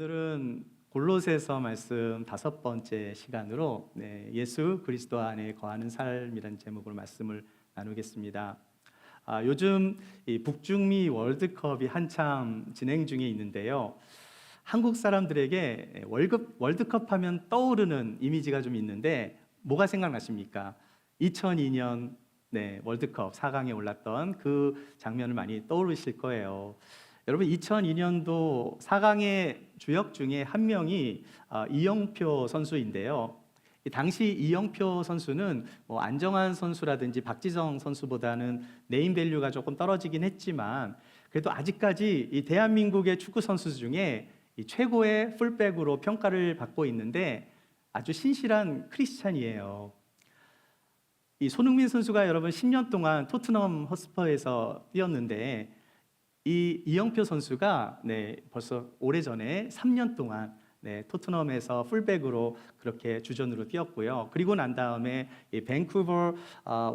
오늘은 골로새서 말씀 5번째 시간으로 예수 그리스도 안에 거하는 삶이라는 제목으로 말씀을 나누겠습니다. 요즘 이 북중미 월드컵이 한참 진행 중에 있는데요. 한국 사람들에게 월드컵 하면 떠오르는 이미지가 좀 있는데 뭐가 생각나십니까? 2002년 월드컵 4강에 올랐던 그 장면을 많이 떠오르실 거예요. 여러분, 2002년도 4강의 주역 중에 한 명이 이영표 선수인데요. 당시 이영표 선수는 안정환 선수라든지 박지성 선수보다는 네임밸류가 조금 떨어지긴 했지만 그래도 아직까지 이 대한민국의 축구 선수 중에 이 최고의 풀백으로 평가를 받고 있는데 아주 신실한 크리스찬이에요. 이 손흥민 선수가 여러분 10년 동안 토트넘 허스퍼에서 뛰었는데 이 이영표 선수가 벌써 오래전에 3년 동안 토트넘에서 풀백으로 그렇게 주전으로 뛰었고요. 그리고 난 다음에 이 밴쿠버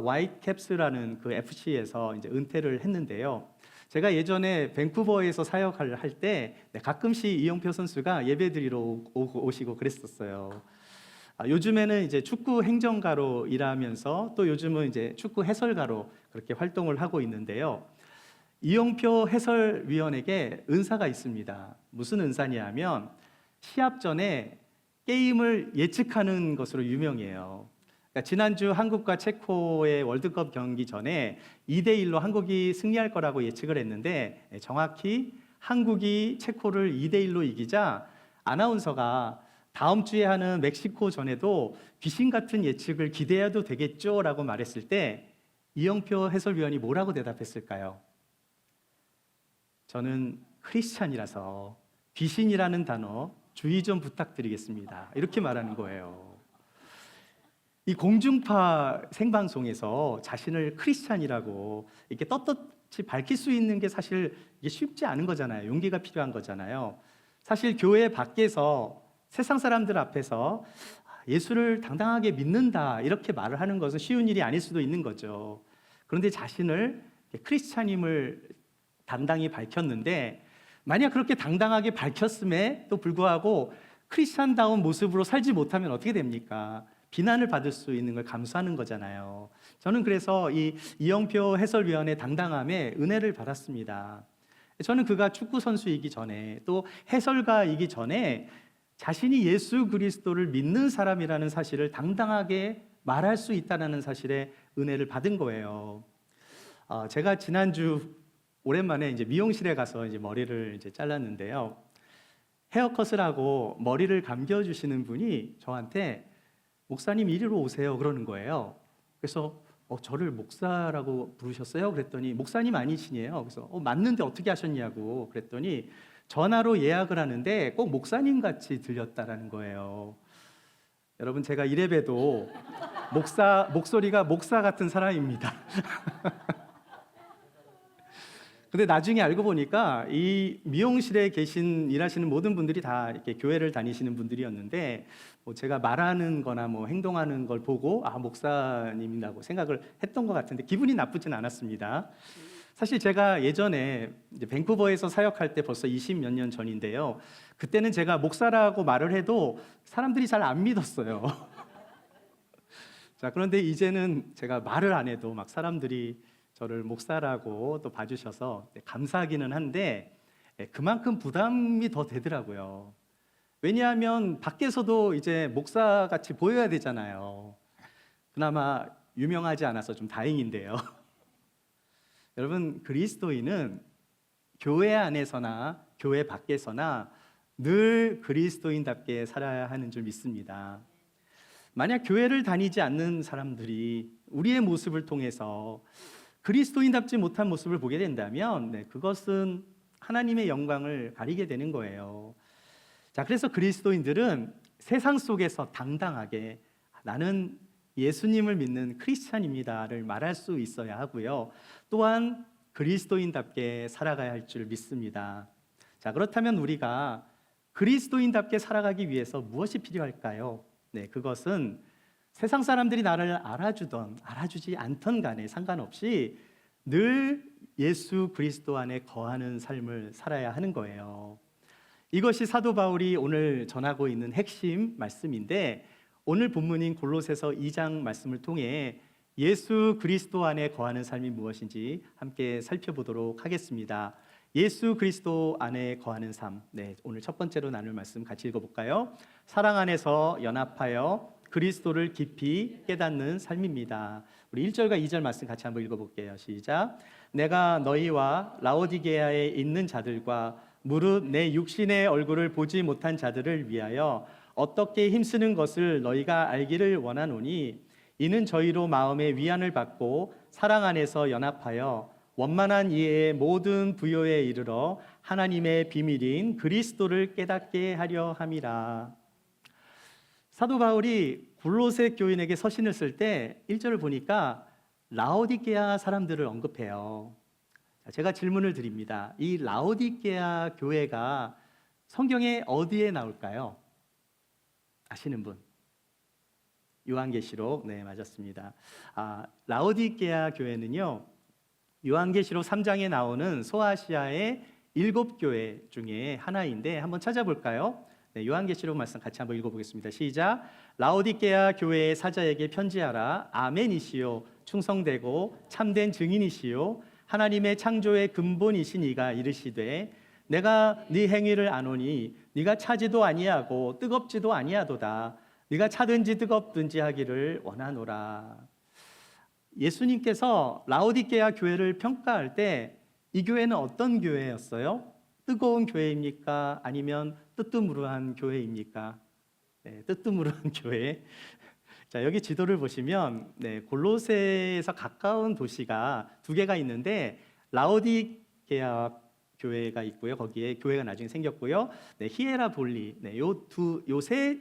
화이트캡스라는 그 FC에서 이제 은퇴를 했는데요. 제가 예전에 밴쿠버에서 사역을 할 때 가끔씩 이영표 선수가 예배드리러 오시고 그랬었어요. 요즘에는 이제 축구 행정가로 일하면서 또 요즘은 이제 축구 해설가로 그렇게 활동을 하고 있는데요. 이영표 해설위원에게 은사가 있습니다. 무슨 은사냐면 시합 전에 게임을 예측하는 것으로 유명해요. 그러니까 지난주 한국과 체코의 월드컵 경기 전에 2대1로 한국이 승리할 거라고 예측을 했는데 정확히 한국이 체코를 2대1로 이기자 아나운서가 다음 주에 하는 멕시코 전에도 귀신 같은 예측을 기대해도 되겠죠? 라고 말했을 때 이영표 해설위원이 뭐라고 대답했을까요? 저는 크리스찬이라서 귀신이라는 단어 주의 좀 부탁드리겠습니다. 이렇게 말하는 거예요. 이 공중파 생방송에서 자신을 크리스찬이라고 이렇게 떳떳이 밝힐 수 있는 게 사실 이게 쉽지 않은 거잖아요. 용기가 필요한 거잖아요. 사실 교회 밖에서 세상 사람들 앞에서 예수를 당당하게 믿는다 이렇게 말을 하는 것은 쉬운 일이 아닐 수도 있는 거죠. 그런데 자신을 크리스찬임을 당당히 밝혔는데 만약 그렇게 당당하게 밝혔음에 또 불구하고 크리스찬다운 모습으로 살지 못하면 어떻게 됩니까? 비난을 받을 수 있는 걸 감수하는 거잖아요. 저는 그래서 이 이영표 해설위원의 당당함에 은혜를 받았습니다. 저는 그가 축구 선수이기 전에 또 해설가이기 전에 자신이 예수 그리스도를 믿는 사람이라는 사실을 당당하게 말할 수 있다는 사실에 은혜를 받은 거예요. 제가 지난주 오랜만에 이제 미용실에 가서 이제 머리를 이제 잘랐는데요. 헤어컷을 하고 머리를 감겨주시는 분이 저한테 목사님 이리로 오세요 그러는 거예요. 그래서 저를 목사라고 부르셨어요? 그랬더니 목사님 아니시네요. 그래서 맞는데 어떻게 하셨냐고 그랬더니 전화로 예약을 하는데 꼭 목사님 같이 들렸다라는 거예요. 여러분, 제가 이래봬도 목소리가 목사 같은 사람입니다. 근데 나중에 알고 보니까 이 미용실에 일하시는 모든 분들이 다 이렇게 교회를 다니시는 분들이었는데 제가 말하는 거나 행동하는 걸 보고 목사님이라고 생각을 했던 것 같은데 기분이 나쁘진 않았습니다. 사실 제가 예전에 이제 밴쿠버에서 사역할 때 벌써 20몇 년 전인데요. 그때는 제가 목사라고 말을 해도 사람들이 잘 안 믿었어요. 자, 그런데 이제는 제가 말을 안 해도 막 사람들이 저를 목사라고 또 봐주셔서 감사하기는 한데 그만큼 부담이 더 되더라고요. 왜냐하면 밖에서도 이제 목사같이 보여야 되잖아요. 그나마 유명하지 않아서 좀 다행인데요. 여러분, 그리스도인은 교회 안에서나 교회 밖에서나 늘 그리스도인답게 살아야 하는 줄 믿습니다. 만약 교회를 다니지 않는 사람들이 우리의 모습을 통해서 그리스도인답지 못한 모습을 보게 된다면 그것은 하나님의 영광을 가리게 되는 거예요. 자, 그래서 그리스도인들은 세상 속에서 당당하게 나는 예수님을 믿는 크리스찬입니다를 말할 수 있어야 하고요. 또한 그리스도인답게 살아가야 할 줄 믿습니다. 자, 그렇다면 우리가 그리스도인답게 살아가기 위해서 무엇이 필요할까요? 그것은 세상 사람들이 나를 알아주던 알아주지 않던 간에 상관없이 늘 예수 그리스도 안에 거하는 삶을 살아야 하는 거예요. 이것이 사도 바울이 오늘 전하고 있는 핵심 말씀인데, 오늘 본문인 골로새서 2장 말씀을 통해 예수 그리스도 안에 거하는 삶이 무엇인지 함께 살펴보도록 하겠습니다. 예수 그리스도 안에 거하는 삶. 오늘 첫 번째로 나눌 말씀 같이 읽어볼까요? 사랑 안에서 연합하여 그리스도를 깊이 깨닫는 삶입니다. 우리 1절과 2절 말씀 같이 한번 읽어볼게요. 시작. 내가 너희와 라오디게아에 있는 자들과 무릇 내 육신의 얼굴을 보지 못한 자들을 위하여 어떻게 힘쓰는 것을 너희가 알기를 원하노니, 이는 저희로 마음의 위안을 받고 사랑 안에서 연합하여 원만한 이해의 모든 부요에 이르러 하나님의 비밀인 그리스도를 깨닫게 하려 함이라. 사도 바울이 골로새 교인에게 서신을 쓸 때 1절을 보니까 라오디게아 사람들을 언급해요. 제가 질문을 드립니다. 이 라오디게아 교회가 성경에 어디에 나올까요? 아시는 분? 요한계시록. 네, 맞았습니다. 라오디게아 교회는요, 요한계시록 3장에 나오는 소아시아의 7교회 중에 하나인데 한번 찾아볼까요? 요한계시록 말씀 같이 한번 읽어보겠습니다. 시작. 라오디게아 교회의 사자에게 편지하라. 아멘이시요 충성되고 참된 증인이시요 하나님의 창조의 근본이신 이가 이르시되, 내가 네 행위를 아노니 네가 차지도 아니하고 뜨겁지도 아니하도다. 네가 차든지 뜨겁든지 하기를 원하노라. 예수님께서 라오디게아 교회를 평가할 때 이 교회는 어떤 교회였어요? 뜨거운 교회입니까? 아니면 뜨뜨무르한 교회입니까? 뜨뜨무르한 교회. 자, 여기 지도를 보시면 골로새에서 가까운 도시가 두 개가 있는데, 라오디게아 교회가 있고요. 거기에 교회가 나중에 생겼고요. 히에라볼리. 요 세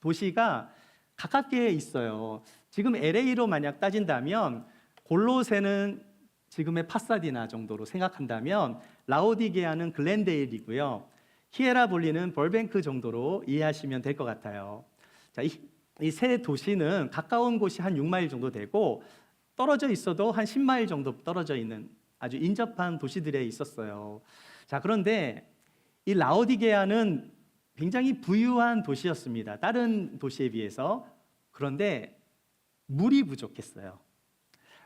도시가 가깝게 있어요. 지금 LA로 만약 따진다면 골로새는 지금의 파사디나 정도로 생각한다면 라오디게아는 글렌데일이고요. 히에라볼리는 벌뱅크 정도로 이해하시면 될 것 같아요. 자, 이 세 도시는 가까운 곳이 한 6마일 정도 되고 떨어져 있어도 한 10마일 정도 떨어져 있는 아주 인접한 도시들에 있었어요. 자, 그런데 이 라오디게아는 굉장히 부유한 도시였습니다. 다른 도시에 비해서. 그런데 물이 부족했어요.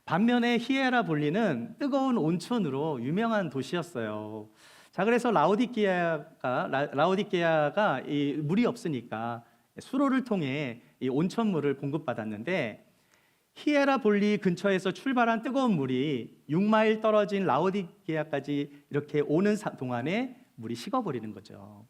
반면에 히에라볼리는 뜨거운 온천으로 유명한 도시였어요. 자, 그래서 라오디게아가 이 물이 없으니까 수로를 통해 이 온천물을 공급받았는데, 히에라볼리 근처에서 출발한 뜨거운 물이 6마일 떨어진 라오디게아까지 이렇게 오는 동안에 물이 식어버리는 거죠.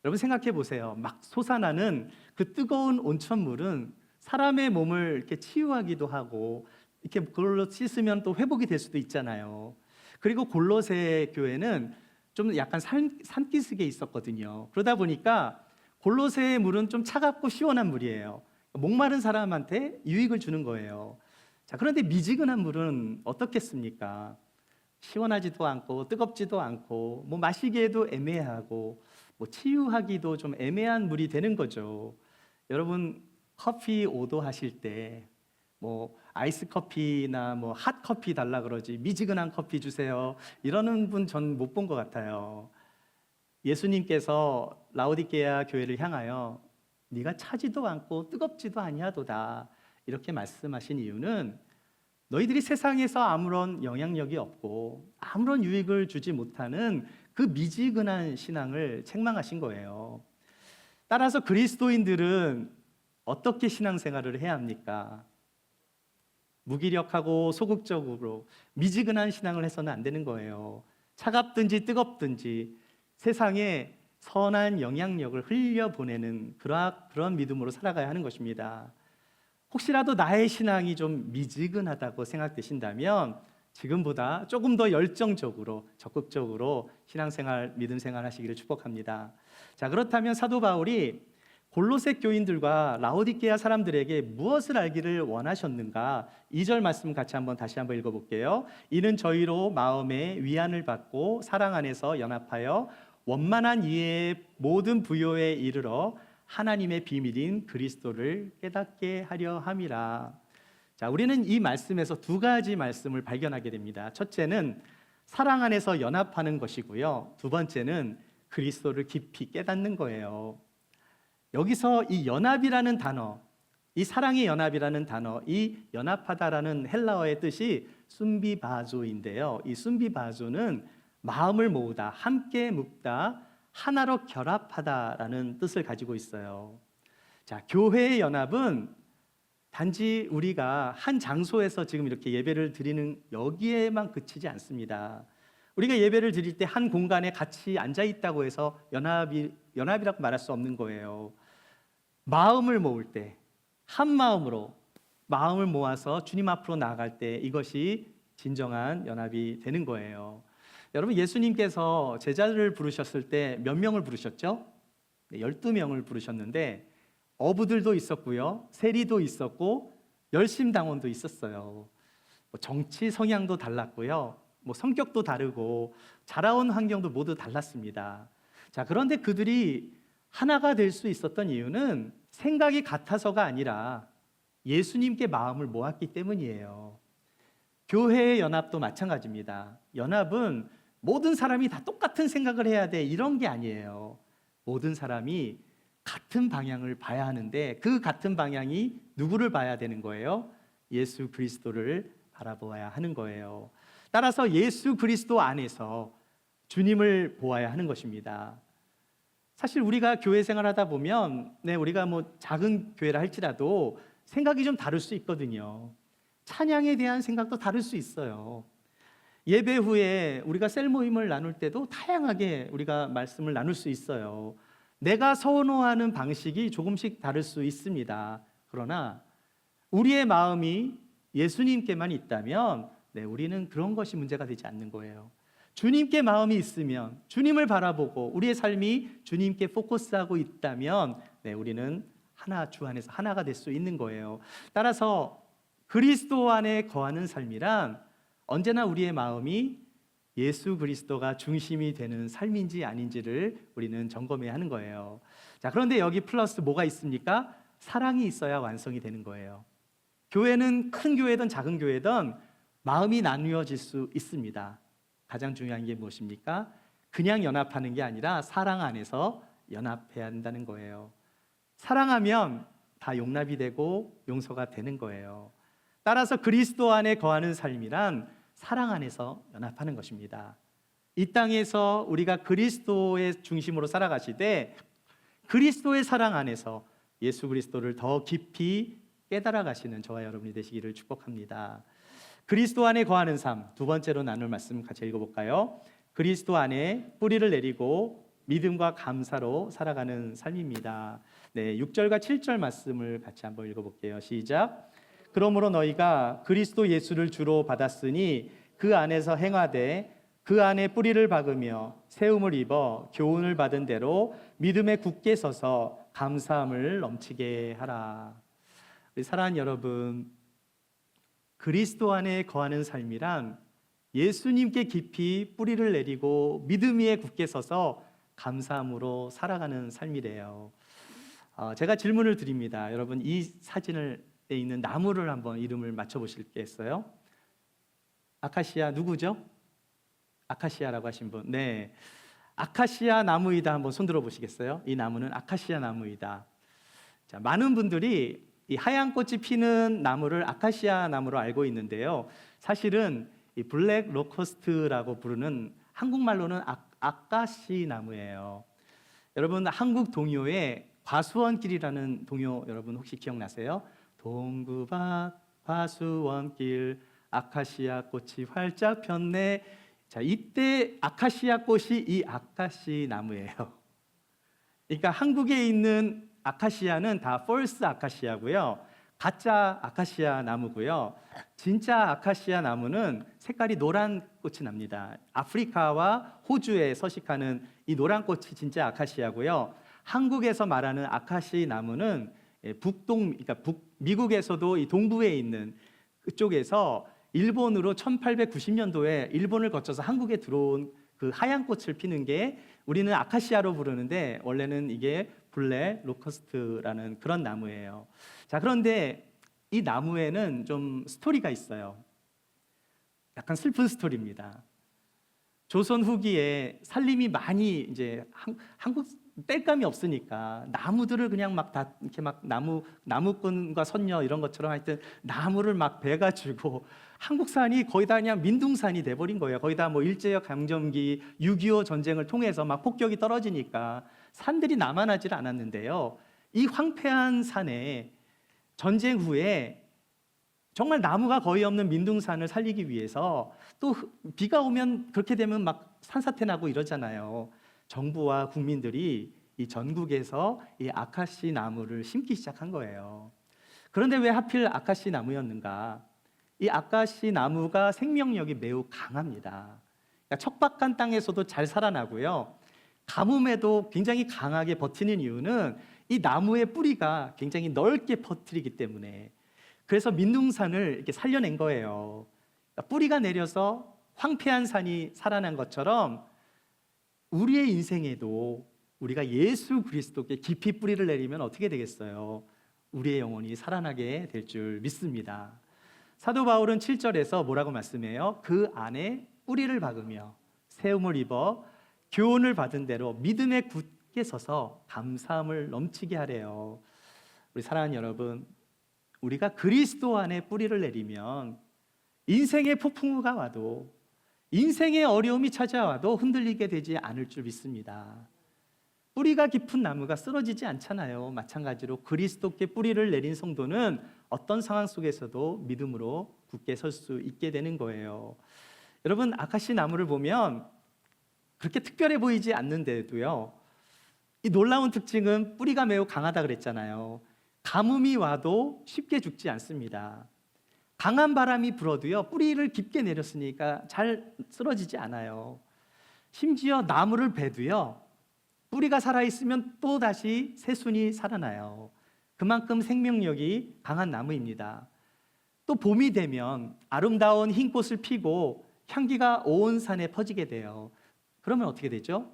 여러분 생각해 보세요. 막 솟아나는 그 뜨거운 온천물은 사람의 몸을 이렇게 치유하기도 하고, 이렇게 그걸로 씻으면 또 회복이 될 수도 있잖아요. 그리고 골로새 교회는 좀 약간 산기슭에 있었거든요. 그러다 보니까 골로새의 물은 좀 차갑고 시원한 물이에요. 목마른 사람한테 유익을 주는 거예요. 자, 그런데 미지근한 물은 어떻겠습니까? 시원하지도 않고 뜨겁지도 않고 마시기에도 애매하고 치유하기도 좀 애매한 물이 되는 거죠. 여러분 커피 오더하실 때 아이스 커피나 핫 커피 달라 그러지 미지근한 커피 주세요 이러는 분 전 못 본 것 같아요. 예수님께서 라오디게아 교회를 향하여 네가 차지도 않고 뜨겁지도 아니하도다 이렇게 말씀하신 이유는, 너희들이 세상에서 아무런 영향력이 없고 아무런 유익을 주지 못하는 그 미지근한 신앙을 책망하신 거예요. 따라서 그리스도인들은 어떻게 신앙생활을 해야 합니까? 무기력하고 소극적으로 미지근한 신앙을 해서는 안 되는 거예요. 차갑든지 뜨겁든지 세상에 선한 영향력을 흘려보내는 그런 믿음으로 살아가야 하는 것입니다. 혹시라도 나의 신앙이 좀 미지근하다고 생각되신다면 지금보다 조금 더 열정적으로 적극적으로 신앙생활, 믿음생활 하시기를 축복합니다. 자, 그렇다면 사도 바울이 골로새 교인들과 라오디게아 사람들에게 무엇을 알기를 원하셨는가? 2절 말씀 같이 다시 한번 읽어볼게요. 이는 저희로 마음의 위안을 받고 사랑 안에서 연합하여 원만한 이해의 모든 부요에 이르러 하나님의 비밀인 그리스도를 깨닫게 하려 함이라. 자, 우리는 이 말씀에서 두 가지 말씀을 발견하게 됩니다. 첫째는 사랑 안에서 연합하는 것이고요. 두 번째는 그리스도를 깊이 깨닫는 거예요. 여기서 이 연합이라는 단어, 이 사랑의 연합이라는 단어, 이 연합하다라는 헬라어의 뜻이 순비바조인데요. 이 순비바조는 마음을 모으다, 함께 묵다, 하나로 결합하다라는 뜻을 가지고 있어요. 자, 교회의 연합은 단지 우리가 한 장소에서 지금 이렇게 예배를 드리는 여기에만 그치지 않습니다. 우리가 예배를 드릴 때 한 공간에 같이 앉아 있다고 해서 연합이라고 말할 수 없는 거예요. 마음을 모을 때, 한 마음으로 마음을 모아서 주님 앞으로 나아갈 때 이것이 진정한 연합이 되는 거예요. 여러분, 예수님께서 제자를 부르셨을 때 몇 명을 부르셨죠? 12명을 부르셨는데 어부들도 있었고요, 세리도 있었고 열심당원도 있었어요. 정치 성향도 달랐고요, 성격도 다르고 자라온 환경도 모두 달랐습니다. 자, 그런데 그들이 하나가 될 수 있었던 이유는 생각이 같아서가 아니라 예수님께 마음을 모았기 때문이에요. 교회의 연합도 마찬가지입니다. 연합은 모든 사람이 다 똑같은 생각을 해야 돼, 이런 게 아니에요. 모든 사람이 같은 방향을 봐야 하는데 그 같은 방향이 누구를 봐야 되는 거예요? 예수 그리스도를 바라보아야 하는 거예요. 따라서 예수 그리스도 안에서 주님을 보아야 하는 것입니다. 사실 우리가 교회 생활하다 보면 우리가 작은 교회라 할지라도 생각이 좀 다를 수 있거든요. 찬양에 대한 생각도 다를 수 있어요. 예배 후에 우리가 셀 모임을 나눌 때도 다양하게 우리가 말씀을 나눌 수 있어요. 내가 선호하는 방식이 조금씩 다를 수 있습니다. 그러나 우리의 마음이 예수님께만 있다면 우리는 그런 것이 문제가 되지 않는 거예요. 주님께 마음이 있으면, 주님을 바라보고 우리의 삶이 주님께 포커스하고 있다면 우리는 주 안에서 하나가 될 수 있는 거예요. 따라서 그리스도 안에 거하는 삶이란 언제나 우리의 마음이 예수 그리스도가 중심이 되는 삶인지 아닌지를 우리는 점검해야 하는 거예요. 자, 그런데 여기 플러스 뭐가 있습니까? 사랑이 있어야 완성이 되는 거예요. 교회는 큰 교회든 작은 교회든 마음이 나누어질 수 있습니다. 가장 중요한 게 무엇입니까? 그냥 연합하는 게 아니라 사랑 안에서 연합해야 한다는 거예요. 사랑하면 다 용납이 되고 용서가 되는 거예요. 따라서 그리스도 안에 거하는 삶이란 사랑 안에서 연합하는 것입니다. 이 땅에서 우리가 그리스도의 중심으로 살아가시되 그리스도의 사랑 안에서 예수 그리스도를 더 깊이 깨달아 가시는 저와 여러분이 되시기를 축복합니다. 그리스도 안에 거하는 삶, 두 번째로 나눌 말씀 같이 읽어볼까요? 그리스도 안에 뿌리를 내리고 믿음과 감사로 살아가는 삶입니다. 6절과 7절 말씀을 같이 한번 읽어볼게요. 시작. 그러므로 너희가 그리스도 예수를 주로 받았으니 그 안에서 행하되 그 안에 뿌리를 박으며 세움을 입어 교훈을 받은 대로 믿음에 굳게 서서 감사함을 넘치게 하라. 우리 사랑하는 여러분, 그리스도 안에 거하는 삶이란 예수님께 깊이 뿌리를 내리고 믿음 위에 굳게 서서 감사함으로 살아가는 삶이래요. 제가 질문을 드립니다. 여러분, 이 사진에 있는 나무를 한번 이름을 맞춰보시겠어요? 아카시아 누구죠? 아카시아라고 하신 분. 네, 아카시아 나무이다. 한번 손들어 보시겠어요? 이 나무는 아카시아 나무이다. 자, 많은 분들이 이 하얀 꽃이 피는 나무를 아카시아 나무로 알고 있는데요. 사실은 이 블랙 로커스트라고 부르는, 한국말로는 아까시 나무예요. 여러분, 한국 동요에 과수원길이라는 동요 여러분 혹시 기억나세요? 동구밭 과수원길 아카시아 꽃이 활짝 폈네. 자, 이때 아카시아 꽃이 이 아카시 나무예요. 그러니까 한국에 있는 아카시아는 다 폴스 아카시아고요, 가짜 아카시아 나무고요. 진짜 아카시아 나무는 색깔이 노란 꽃이 납니다. 아프리카와 호주에 서식하는 이 노란 꽃이 진짜 아카시아고요. 한국에서 말하는 아카시 나무는 그러니까 미국에서도 이 동부에 있는 그쪽에서 일본으로 1890년도에 일본을 거쳐서 한국에 들어온 그 하얀 꽃을 피는 게 우리는 아카시아로 부르는데 원래는 이게 블랙 로커스트라는 그런 나무예요. 자, 그런데 이 나무에는 좀 스토리가 있어요. 약간 슬픈 스토리입니다. 조선 후기에 살림이 많이 이제 한국 땔감이 없으니까 나무들을 그냥 막 다 이렇게 막 나무꾼과 선녀 이런 것처럼 하여튼 나무를 막 베가지고 한국산이 거의 다 그냥 민둥산이 돼버린 거예요. 거의 다 뭐 일제역 강점기, 6.25 전쟁을 통해서 막 폭격이 떨어지니까 산들이 남아나질 않았는데요. 이 황폐한 산에 전쟁 후에 정말 나무가 거의 없는 민둥산을 살리기 위해서 또 비가 오면 그렇게 되면 막 산사태 나고 이러잖아요. 정부와 국민들이 이 전국에서 이 아카시 나무를 심기 시작한 거예요. 그런데 왜 하필 아카시 나무였는가? 이 아카시 나무가 생명력이 매우 강합니다. 그러니까 척박한 땅에서도 잘 살아나고요. 가뭄에도 굉장히 강하게 버티는 이유는 이 나무의 뿌리가 굉장히 넓게 퍼뜨리기 때문에, 그래서 민둥산을 이렇게 살려낸 거예요. 그러니까 뿌리가 내려서 황폐한 산이 살아난 것처럼 우리의 인생에도 우리가 예수 그리스도께 깊이 뿌리를 내리면 어떻게 되겠어요? 우리의 영혼이 살아나게 될 줄 믿습니다. 사도 바울은 7절에서 뭐라고 말씀해요? 그 안에 뿌리를 박으며 세움을 입어 교훈을 받은 대로 믿음에 굳게 서서 감사함을 넘치게 하래요. 우리 사랑하는 여러분, 우리가 그리스도 안에 뿌리를 내리면 인생의 폭풍우가 와도, 인생의 어려움이 찾아와도 흔들리게 되지 않을 줄 믿습니다. 뿌리가 깊은 나무가 쓰러지지 않잖아요. 마찬가지로 그리스도께 뿌리를 내린 성도는 어떤 상황 속에서도 믿음으로 굳게 설 수 있게 되는 거예요. 여러분, 아카시 나무를 보면 그렇게 특별해 보이지 않는데도요, 이 놀라운 특징은 뿌리가 매우 강하다 그랬잖아요. 가뭄이 와도 쉽게 죽지 않습니다. 강한 바람이 불어도요, 뿌리를 깊게 내렸으니까 잘 쓰러지지 않아요. 심지어 나무를 베도요, 뿌리가 살아있으면 또 다시 새순이 살아나요. 그만큼 생명력이 강한 나무입니다. 또 봄이 되면 아름다운 흰 꽃을 피고 향기가 온 산에 퍼지게 돼요. 그러면 어떻게 되죠?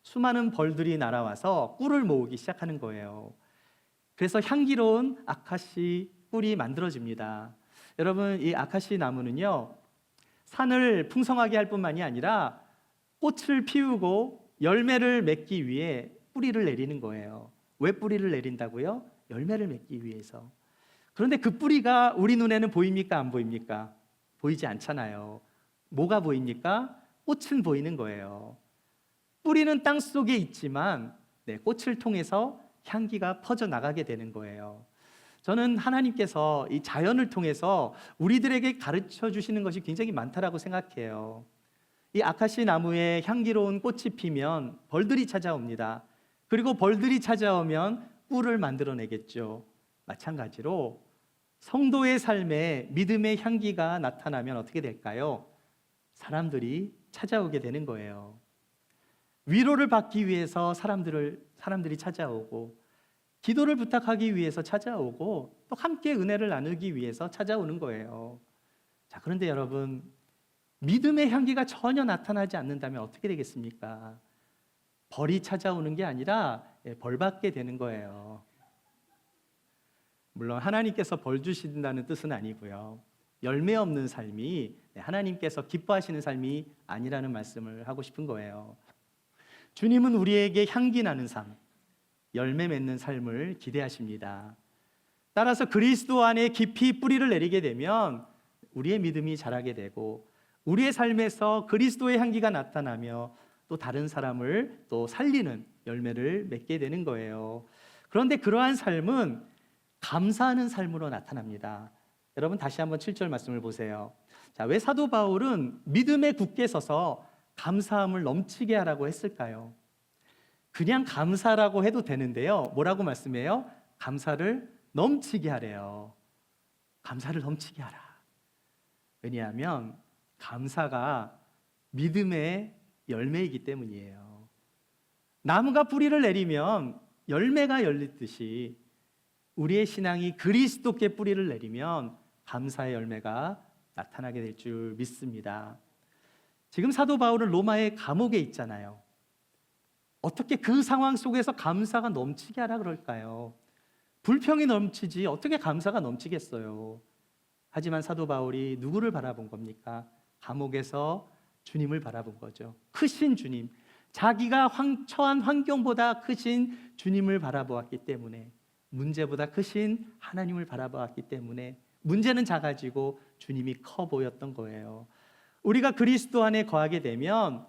수많은 벌들이 날아와서 꿀을 모으기 시작하는 거예요. 그래서 향기로운 아카시 꿀이 만들어집니다. 여러분, 이 아카시 나무는요, 산을 풍성하게 할 뿐만이 아니라 꽃을 피우고 열매를 맺기 위해 뿌리를 내리는 거예요. 왜 뿌리를 내린다고요? 열매를 맺기 위해서. 그런데 그 뿌리가 우리 눈에는 보입니까? 안 보입니까? 보이지 않잖아요. 뭐가 보입니까? 꽃은 보이는 거예요. 뿌리는 땅 속에 있지만 꽃을 통해서 향기가 퍼져나가게 되는 거예요. 저는 하나님께서 이 자연을 통해서 우리들에게 가르쳐 주시는 것이 굉장히 많다라고 생각해요. 이 아카시 나무에 향기로운 꽃이 피면 벌들이 찾아옵니다. 그리고 벌들이 찾아오면 꿀을 만들어내겠죠. 마찬가지로 성도의 삶에 믿음의 향기가 나타나면 어떻게 될까요? 사람들이 찾아오게 되는 거예요. 위로를 받기 위해서 사람들이 찾아오고, 기도를 부탁하기 위해서 찾아오고, 또 함께 은혜를 나누기 위해서 찾아오는 거예요. 자, 그런데 여러분, 믿음의 향기가 전혀 나타나지 않는다면 어떻게 되겠습니까? 벌이 찾아오는 게 아니라 벌 받게 되는 거예요. 물론 하나님께서 벌 주신다는 뜻은 아니고요, 열매 없는 삶이 하나님께서 기뻐하시는 삶이 아니라는 말씀을 하고 싶은 거예요. 주님은 우리에게 향기 나는 삶, 열매 맺는 삶을 기대하십니다. 따라서 그리스도 안에 깊이 뿌리를 내리게 되면 우리의 믿음이 자라게 되고, 우리의 삶에서 그리스도의 향기가 나타나며 또 다른 사람을 또 살리는 열매를 맺게 되는 거예요. 그런데 그러한 삶은 감사하는 삶으로 나타납니다. 여러분, 다시 한번 7절 말씀을 보세요. 자, 왜 사도 바울은 믿음에 굳게 서서 감사함을 넘치게 하라고 했을까요? 그냥 감사라고 해도 되는데요, 뭐라고 말씀해요? 감사를 넘치게 하래요. 감사를 넘치게 하라. 왜냐하면 감사가 믿음의 열매이기 때문이에요. 나무가 뿌리를 내리면 열매가 열리듯이 우리의 신앙이 그리스도께 뿌리를 내리면 감사의 열매가 나타나게 될 줄 믿습니다. 지금 사도 바울은 로마의 감옥에 있잖아요. 어떻게 그 상황 속에서 감사가 넘치게 하라 그럴까요? 불평이 넘치지 어떻게 감사가 넘치겠어요? 하지만 사도 바울이 누구를 바라본 겁니까? 감옥에서 주님을 바라본 거죠. 크신 주님, 자기가 처한 환경보다 크신 주님을 바라보았기 때문에, 문제보다 크신 하나님을 바라보았기 때문에 문제는 작아지고 주님이 커 보였던 거예요. 우리가 그리스도 안에 거하게 되면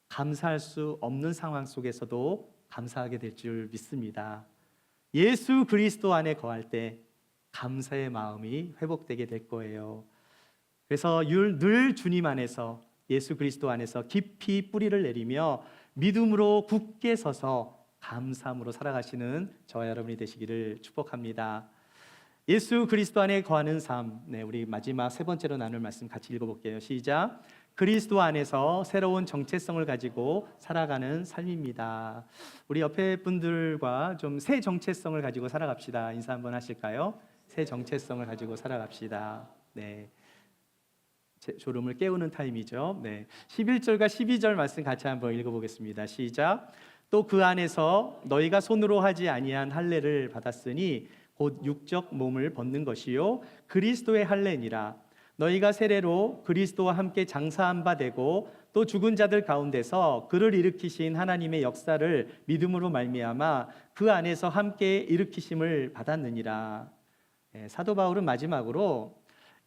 감사할 수 없는 상황 속에서도 감사하게 될 줄 믿습니다. 예수 그리스도 안에 거할 때 감사의 마음이 회복되게 될 거예요. 그래서 늘 주님 안에서, 예수 그리스도 안에서 깊이 뿌리를 내리며 믿음으로 굳게 서서 감사함으로 살아가시는 저와 여러분이 되시기를 축복합니다. 예수 그리스도 안에 거하는 삶, 우리 마지막 세 번째로 나눌 말씀 같이 읽어볼게요. 시작. 그리스도 안에서 새로운 정체성을 가지고 살아가는 삶입니다. 우리 옆에 분들과 좀 새 정체성을 가지고 살아갑시다. 인사 한번 하실까요? 새 정체성을 가지고 살아갑시다. 네. 졸음을 깨우는 타임이죠. 11절과 12절 말씀 같이 한번 읽어보겠습니다. 시작. 또 그 안에서 너희가 손으로 하지 아니한 할례를 받았으니 곧 육적 몸을 벗는 것이요 그리스도의 할례니라. 너희가 세례로 그리스도와 함께 장사한 바 되고 또 죽은 자들 가운데서 그를 일으키신 하나님의 역사를 믿음으로 말미암아 그 안에서 함께 일으키심을 받았느니라. 사도 바울은 마지막으로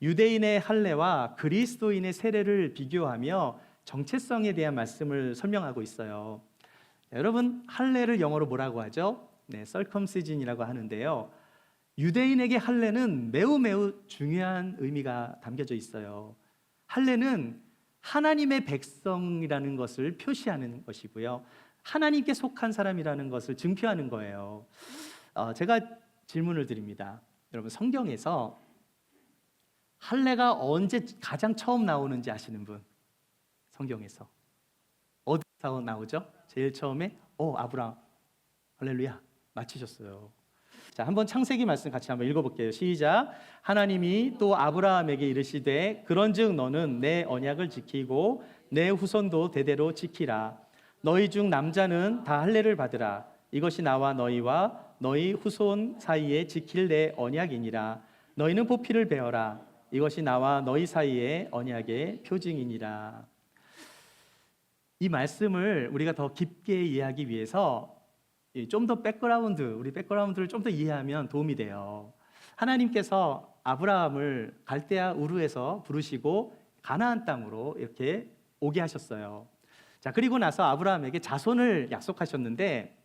유대인의 할례와 그리스도인의 세례를 비교하며 정체성에 대한 말씀을 설명하고 있어요. 여러분, 할례를 영어로 뭐라고 하죠? circumcision이라고 하는데요. 유대인에게 할례는 매우 중요한 의미가 담겨져 있어요. 할례는 하나님의 백성이라는 것을 표시하는 것이고요, 하나님께 속한 사람이라는 것을 증표하는 거예요. 제가 질문을 드립니다. 여러분, 성경에서 할례가 언제 가장 처음 나오는지 아시는 분? 성경에서 어디서 나오죠? 제일 처음에 아브라함. 할렐루야, 맞히셨어요. 자, 한번 창세기 말씀 같이 한번 읽어볼게요. 시작. 하나님이 또 아브라함에게 이르시되 그런즉 너는 내 언약을 지키고 내 후손도 대대로 지키라. 너희 중 남자는 다 할례를 받으라. 이것이 나와 너희와 너희 후손 사이에 지킬 내 언약이니라. 너희는 보피를 베어라. 이것이 나와 너희 사이의 언약의 표징이니라. 이 말씀을 우리가 더 깊게 이해하기 위해서 좀 더 우리 백그라운드를 좀 더 이해하면 도움이 돼요. 하나님께서 아브라함을 갈대아 우르에서 부르시고 가나안 땅으로 이렇게 오게 하셨어요. 자, 그리고 나서 아브라함에게 자손을 약속하셨는데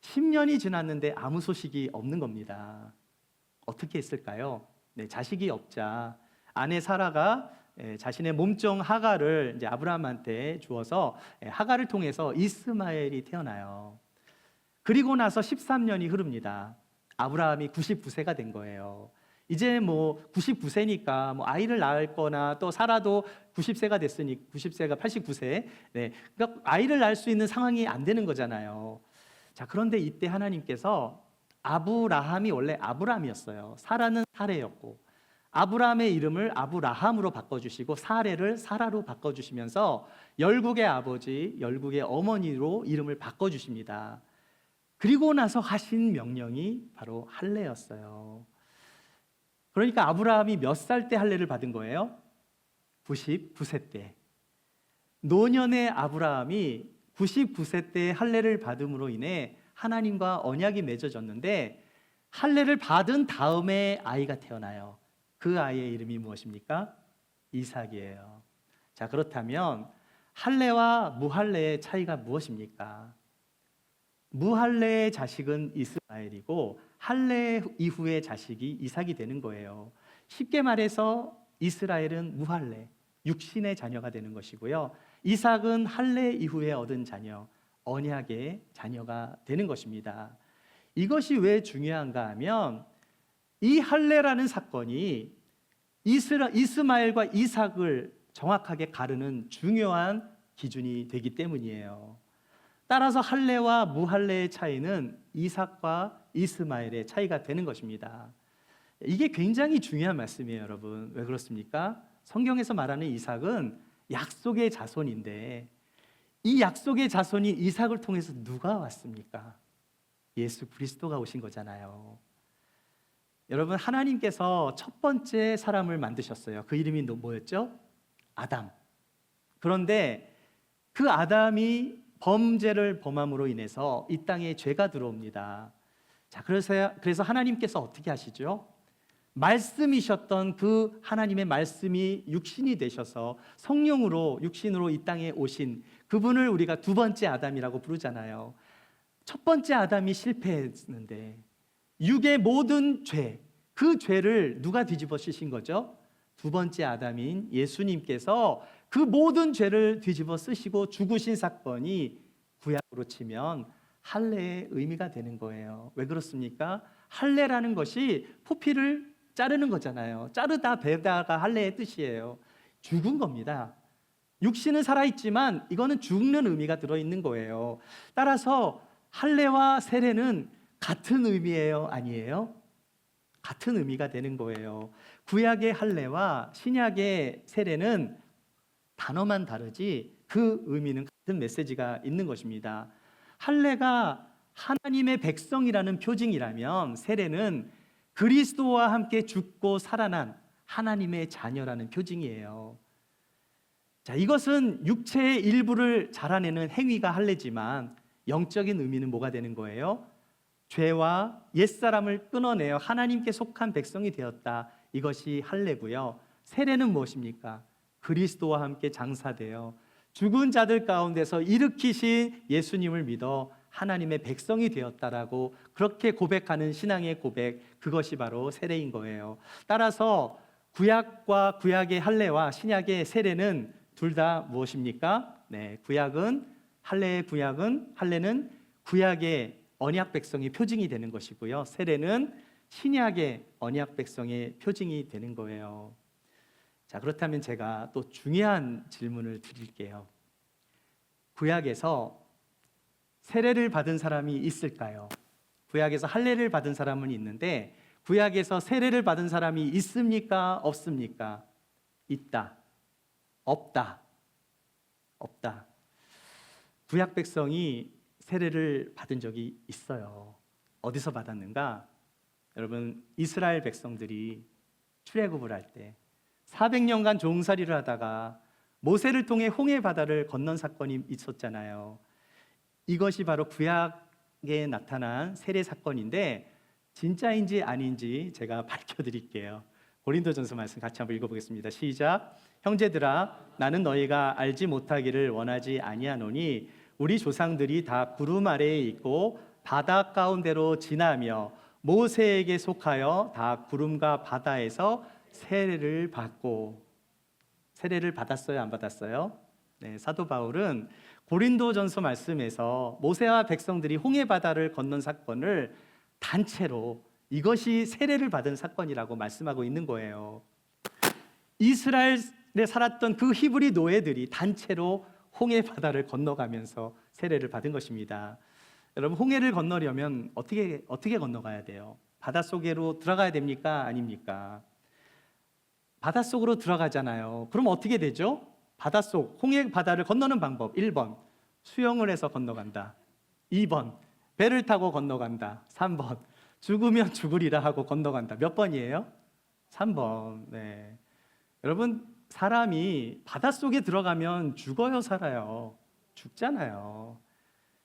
10년이 지났는데 아무 소식이 없는 겁니다. 어떻게 했을까요? 자식이 없자 아내 사라가 자신의 몸종 하갈을 이제 아브라함한테 주어서 하갈을 통해서 이스마엘이 태어나요. 그리고 나서 13년이 흐릅니다. 아브라함이 99세가 된 거예요. 이제 99세니까 아이를 낳을 거나, 또 사라도 90세가 됐으니 90세가 89세. 그러니까 아이를 낳을 수 있는 상황이 안 되는 거잖아요. 자, 그런데 이때 하나님께서 아브라함이 원래 아브람이었어요. 사라는 사레였고, 아브라함의 이름을 아브라함으로 바꿔주시고 사레를 사라로 바꿔주시면서 열국의 아버지, 열국의 어머니로 이름을 바꿔주십니다. 그리고 나서 하신 명령이 바로 할례였어요. 그러니까 아브라함이 몇 살 때 할례를 받은 거예요? 99세 때. 노년의 아브라함이 99세 때 할례를 받음으로 인해 하나님과 언약이 맺어졌는데, 할례를 받은 다음에 아이가 태어나요. 그 아이의 이름이 무엇입니까? 이삭이에요. 자, 그렇다면 할례와 무할례의 차이가 무엇입니까? 무할례의 자식은 이스마엘이고 할례 이후의 자식이 이삭이 되는 거예요. 쉽게 말해서 이스라엘은 무할례, 육신의 자녀가 되는 것이고요, 이삭은 할례 이후에 얻은 자녀, 언약의 자녀가 되는 것입니다. 이것이 왜 중요한가 하면 이 할례라는 사건이 이스마엘과 이삭을 정확하게 가르는 중요한 기준이 되기 때문이에요. 따라서 할례와 무할례의 차이는 이삭과 이스마엘의 차이가 되는 것입니다. 이게 굉장히 중요한 말씀이에요, 여러분. 왜 그렇습니까? 성경에서 말하는 이삭은 약속의 자손인데, 이 약속의 자손이 이삭을 통해서 누가 왔습니까? 예수 그리스도가 오신 거잖아요. 여러분, 하나님께서 첫 번째 사람을 만드셨어요. 그 이름이 뭐였죠? 아담. 그런데 그 아담이 범죄를 범함으로 인해서 이 땅에 죄가 들어옵니다. 자, 그래서 하나님께서 어떻게 하시죠? 말씀이셨던 그 하나님의 말씀이 육신이 되셔서 성령으로 육신으로 이 땅에 오신 그분을 우리가 두 번째 아담이라고 부르잖아요. 첫 번째 아담이 실패했는데 육의 모든 죄, 그 죄를 누가 뒤집어 쓰신 거죠? 두 번째 아담인 예수님께서 그 모든 죄를 뒤집어 쓰시고 죽으신 사건이 구약으로 치면 할례의 의미가 되는 거예요. 왜 그렇습니까? 할례라는 것이 포피를 자르는 거잖아요. 자르다 베다가 할례의 뜻이에요. 죽은 겁니다. 육신은 살아있지만 이거는 죽는 의미가 들어있는 거예요. 따라서 할례와 세례는 같은 의미예요? 아니에요? 같은 의미가 되는 거예요. 구약의 할례와 신약의 세례는 단어만 다르지 그 의미는 같은 메시지가 있는 것입니다. 할례가 하나님의 백성이라는 표징이라면 세례는 그리스도와 함께 죽고 살아난 하나님의 자녀라는 표징이에요. 자, 이것은 육체의 일부를 자라내는 행위가 할례지만 영적인 의미는 뭐가 되는 거예요? 죄와 옛사람을 끊어내어 하나님께 속한 백성이 되었다. 이것이 할례고요. 세례는 무엇입니까? 그리스도와 함께 장사되어 죽은 자들 가운데서 일으키신 예수님을 믿어 하나님의 백성이 되었다라고 그렇게 고백하는 신앙의 고백, 그것이 바로 세례인 거예요. 따라서 구약과 구약의 할례와 신약의 세례는 둘 다 무엇입니까? 네, 할례는 구약의 언약 백성의 표징이 되는 것이고요. 세례는 신약의 언약 백성의 표징이 되는 거예요. 자, 그렇다면 제가 또 중요한 질문을 드릴게요. 구약에서 세례를 받은 사람이 있을까요? 구약에서 할례를 받은 사람은 있는데 구약에서 세례를 받은 사람이 있습니까? 없습니까? 있다. 없다. 없다. 구약 백성이 세례를 받은 적이 있어요. 어디서 받았는가? 여러분, 이스라엘 백성들이 출애굽을 할 때 400년간 종살이를 하다가 모세를 통해 홍해 바다를 건넌 사건이 있었잖아요. 이것이 바로 구약에 나타난 세례 사건인데 진짜인지 아닌지 제가 밝혀드릴게요. 고린도전서 말씀 같이 한번 읽어보겠습니다. 시작. 형제들아, 나는 너희가 알지 못하기를 원하지 아니하노니 우리 조상들이 다 구름 아래에 있고 바다 가운데로 지나며 모세에게 속하여 다 구름과 바다에서 세례를 받았어요, 안 받았어요? 네, 사도 바울은 고린도전서 말씀에서 모세와 백성들이 홍해 바다를 건넌 사건을 단체로 이것이 세례를 받은 사건이라고 말씀하고 있는 거예요. 이스라엘에 살았던 그 히브리 노예들이 단체로 홍해 바다를 건너가면서 세례를 받은 것입니다. 여러분, 홍해를 건너려면 어떻게 건너가야 돼요? 바닷속으로 들어가야 됩니까? 아닙니까? 바닷속으로 들어가잖아요. 그럼 어떻게 되죠? 홍해 바다를 건너는 방법 1번, 수영을 해서 건너간다. 2번, 배를 타고 건너간다. 3번, 죽으면 죽으리라 하고 건너간다. 몇 번이에요? 3번. 네. 여러분, 사람이 바닷속에 들어가면 죽어요, 살아요? 죽잖아요.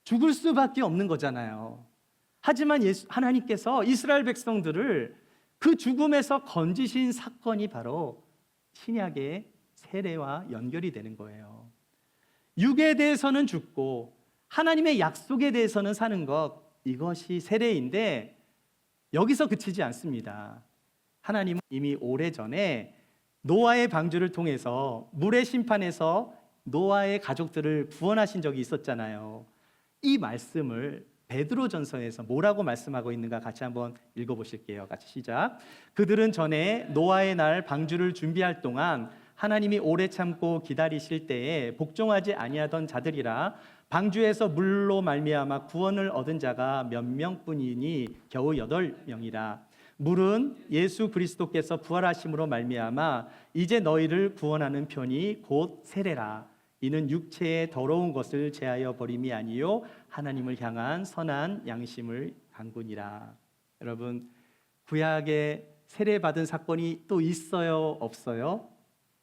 죽을 수밖에 없는 거잖아요. 하지만 하나님께서 이스라엘 백성들을 그 죽음에서 건지신 사건이 바로 신약의 세례와 연결이 되는 거예요. 육에 대해서는 죽고 하나님의 약속에 대해서는 사는 것, 이것이 세례인데 여기서 그치지 않습니다. 하나님은 이미 오래전에 노아의 방주를 통해서 물의 심판에서 노아의 가족들을 구원하신 적이 있었잖아요. 이 말씀을 베드로전서에서 뭐라고 말씀하고 있는가 같이 한번 읽어보실게요. 같이 시작. 그들은 전에 노아의 날 방주를 준비할 동안 하나님이 오래 참고 기다리실 때에 복종하지 아니하던 자들이라 방주에서 물로 말미암아 구원을 얻은 자가 몇 명뿐이니 겨우 8명이라. 물은 예수 그리스도께서 부활하심으로 말미암아 이제 너희를 구원하는 편이 곧 세례라. 이는 육체의 더러운 것을 제하여 버림이 아니요 하나님을 향한 선한 양심을 간구니라. 여러분, 구약에 세례받은 사건이 또 있어요, 없어요?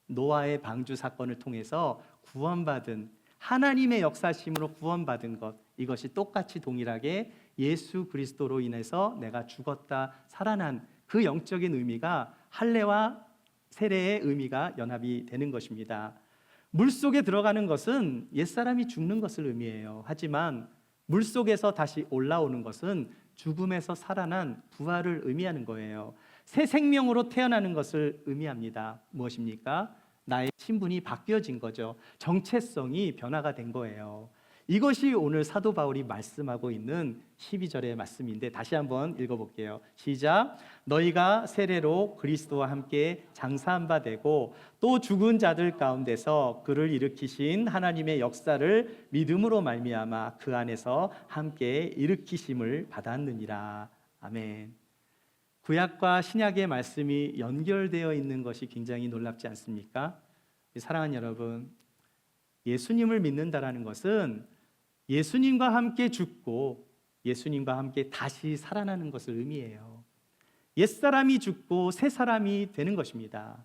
노아의 방주 사건을 통해서 구원받은 하나님의 역사심으로 구원받은 것, 이것이 똑같이 동일하게 예수 그리스도로 인해서 내가 죽었다 살아난 그 영적인 의미가 할례와 세례의 의미가 연합이 되는 것입니다. 물속에 들어가는 것은 옛사람이 죽는 것을 의미해요. 하지만 물속에서 다시 올라오는 것은 죽음에서 살아난 부활을 의미하는 거예요. 새 생명으로 태어나는 것을 의미합니다. 무엇입니까? 나의 신분이 바뀌어진 거죠. 정체성이 변화가 된 거예요. 이것이 오늘 사도 바울이 말씀하고 있는 12절의 말씀인데 다시 한번 읽어볼게요. 시작. 너희가 세례로 그리스도와 함께 장사한 바 되고 또 죽은 자들 가운데서 그를 일으키신 하나님의 역사를 믿음으로 말미암아 그 안에서 함께 일으키심을 받았느니라. 아멘. 구약과 신약의 말씀이 연결되어 있는 것이 굉장히 놀랍지 않습니까? 사랑하는 여러분, 예수님을 믿는다라는 것은 예수님과 함께 죽고 예수님과 함께 다시 살아나는 것을 의미해요. 옛사람이 죽고 새 사람이 되는 것입니다.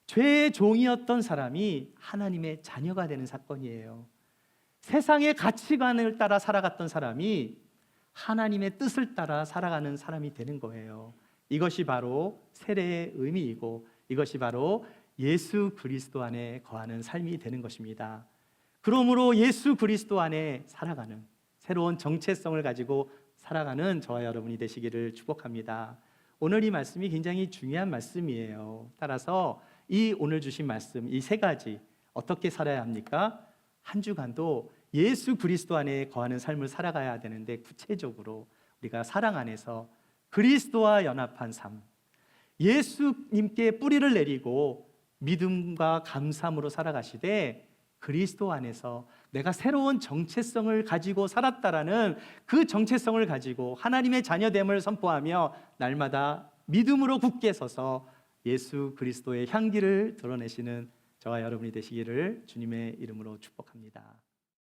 죄의 종이었던 사람이 하나님의 자녀가 되는 사건이에요. 세상의 가치관을 따라 살아갔던 사람이 하나님의 뜻을 따라 살아가는 사람이 되는 거예요. 이것이 바로 세례의 의미이고 이것이 바로 예수 그리스도 안에 거하는 삶이 되는 것입니다. 그러므로 예수 그리스도 안에 살아가는 새로운 정체성을 가지고 살아가는 저와 여러분이 되시기를 축복합니다. 오늘 이 말씀이 굉장히 중요한 말씀이에요. 따라서 이 오늘 주신 말씀, 이 세 가지 어떻게 살아야 합니까? 한 주간도 예수 그리스도 안에 거하는 삶을 살아가야 되는데 구체적으로 우리가 사랑 안에서 그리스도와 연합한 삶, 예수님께 뿌리를 내리고 믿음과 감사함으로 살아가시되 그리스도 안에서 내가 새로운 정체성을 가지고 살았다라는 그 정체성을 가지고 하나님의 자녀됨을 선포하며 날마다 믿음으로 굳게 서서 예수 그리스도의 향기를 드러내시는 저와 여러분이 되시기를 주님의 이름으로 축복합니다.